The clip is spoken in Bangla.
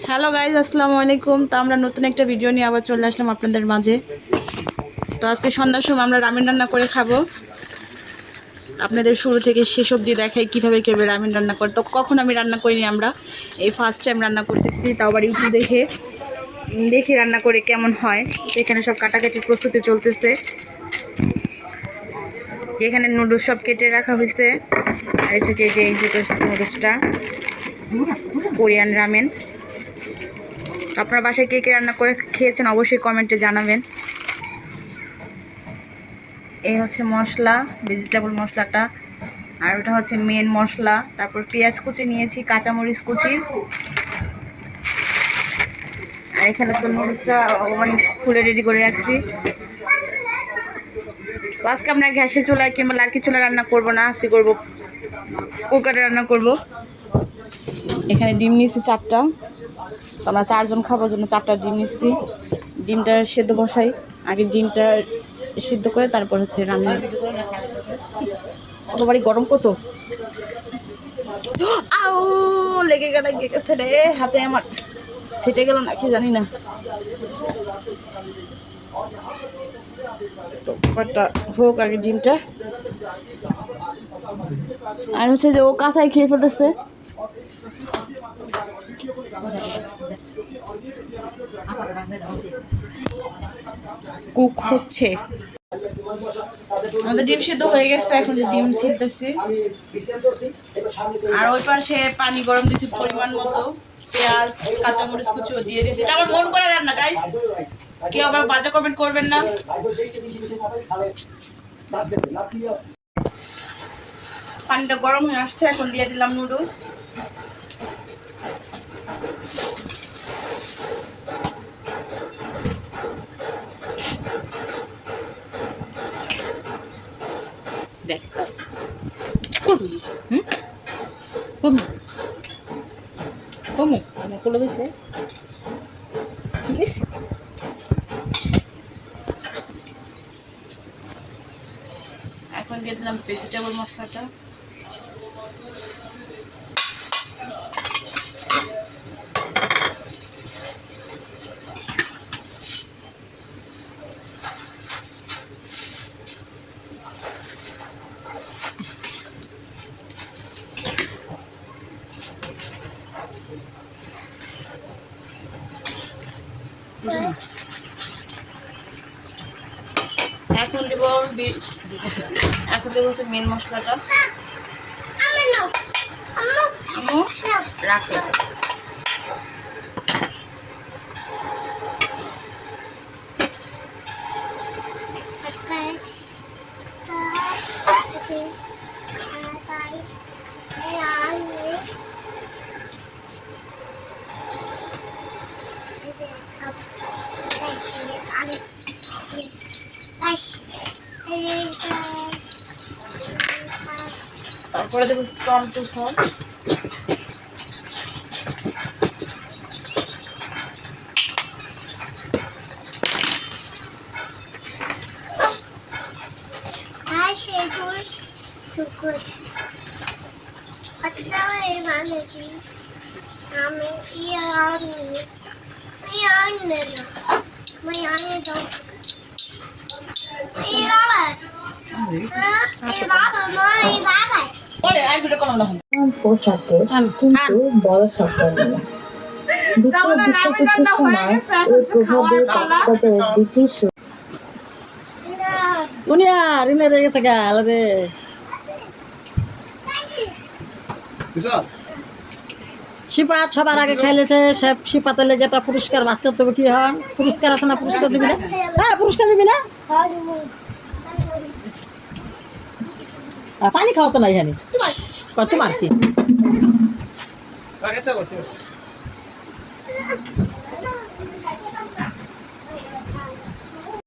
হ্যালো গাইজ, আসসালামু আলাইকুম। তো আমরা নতুন একটা ভিডিও নিয়ে আবার চলে আসলাম আপনাদের মাঝে। তো আজকে সন্ধ্যার সময় আমরা রামেন রান্না করে খাবো। আপনাদের শুরু থেকে শেষ অবধি দেখাই কীভাবে কীভাবে রামেন রান্না করে। তো কখন আমি রান্না করিনি, আমরা এই ফার্স্ট টাইম রান্না করতেছি, তাও আবার ইউটিউব দেখে রান্না করে কেমন হয়। এখানে সব কাটাকাটির প্রস্তুতি চলতেছে। এখানে নুডলস সব কেটে রাখা হয়েছে। আর হচ্ছে যে নুডলসটা কোরিয়ান রামেন। আপনার বাসায় কে কে রান্না করে খেয়েছেন অবশ্যই কমেন্টে জানাবেন। এই হচ্ছে মশলা, ভেজিটেবল মশলাটা, আর ওটা হচ্ছে মেন মশলা। তারপর পেঁয়াজ কুচি নিয়েছি, কাঁচামরিচ কুচি, আর এখানে তো নুডলসটা মানে খুলে রেডি করে রাখছি। আজকে আমরা গ্যাসের চুলায় কিংবা লাড়কি চুলা রান্না করব না, আজকে করবো কুকারে রান্না করব। এখানে ডিম নিয়েছি 4টা, তো আমরা 4 জন খাবার জন্য 4টা ডিম নিচ্ছি। ডিমটা সেদ্ধ বসাই, আগে ডিমটা সিদ্ধ করে তারপর হচ্ছে রান্না। সবারই গরম কত, আউ লেগে গেছে রে হাতে, আমার ফেটে গেল নাকি জানি না। তো কটা হোক আগে ডিমটা। আর হচ্ছে যে ও কাঁচাই খেয়ে ফেলতেছে। কুক হচ্ছে, আমাদের ডিম সিদ্ধ হয়ে গেছে, এখন যে ডিম ছিলতেছি। আর ওই পাশে পানি গরম দিয়েছি পরিমাণ মতো, পেঁয়াজ কাঁচামরিচ কুচিও দিয়ে দিয়েছি। এটা আমার মন করে রান্না গাইস, কেউ আবার বাজে কমেন্ট করবেন না। পানিটা গরম হয়ে আসছে, এখন দিয়ে দিলাম নুডলস। দেখ তুলে দিচ্ছে, এখন দিয়ে দিলাম ভেজিটেবল মশলাটা। এখন দেব হচ্ছে মেন মশলাটা। রাখো, তারপরে দেবো টমেটো সস। পোশাকে কিন্তু বড় শব্দ নিয়ে দ্বিতীয় বিশ্বযুদ্ধের সময় এর প্রভাবে কক্সবাজারের ব্রিটিশ শিপাত সবার আগে খাইলেছে সব শিপাতে লেগে একটা পুরস্কার বাঁচতে তবে কি হয়, পুরস্কার আছে না? পুরস্কার দিবি না? হ্যাঁ পুরস্কার দিবি না? পানি খাওয়া তো নাই জানি তোমার কি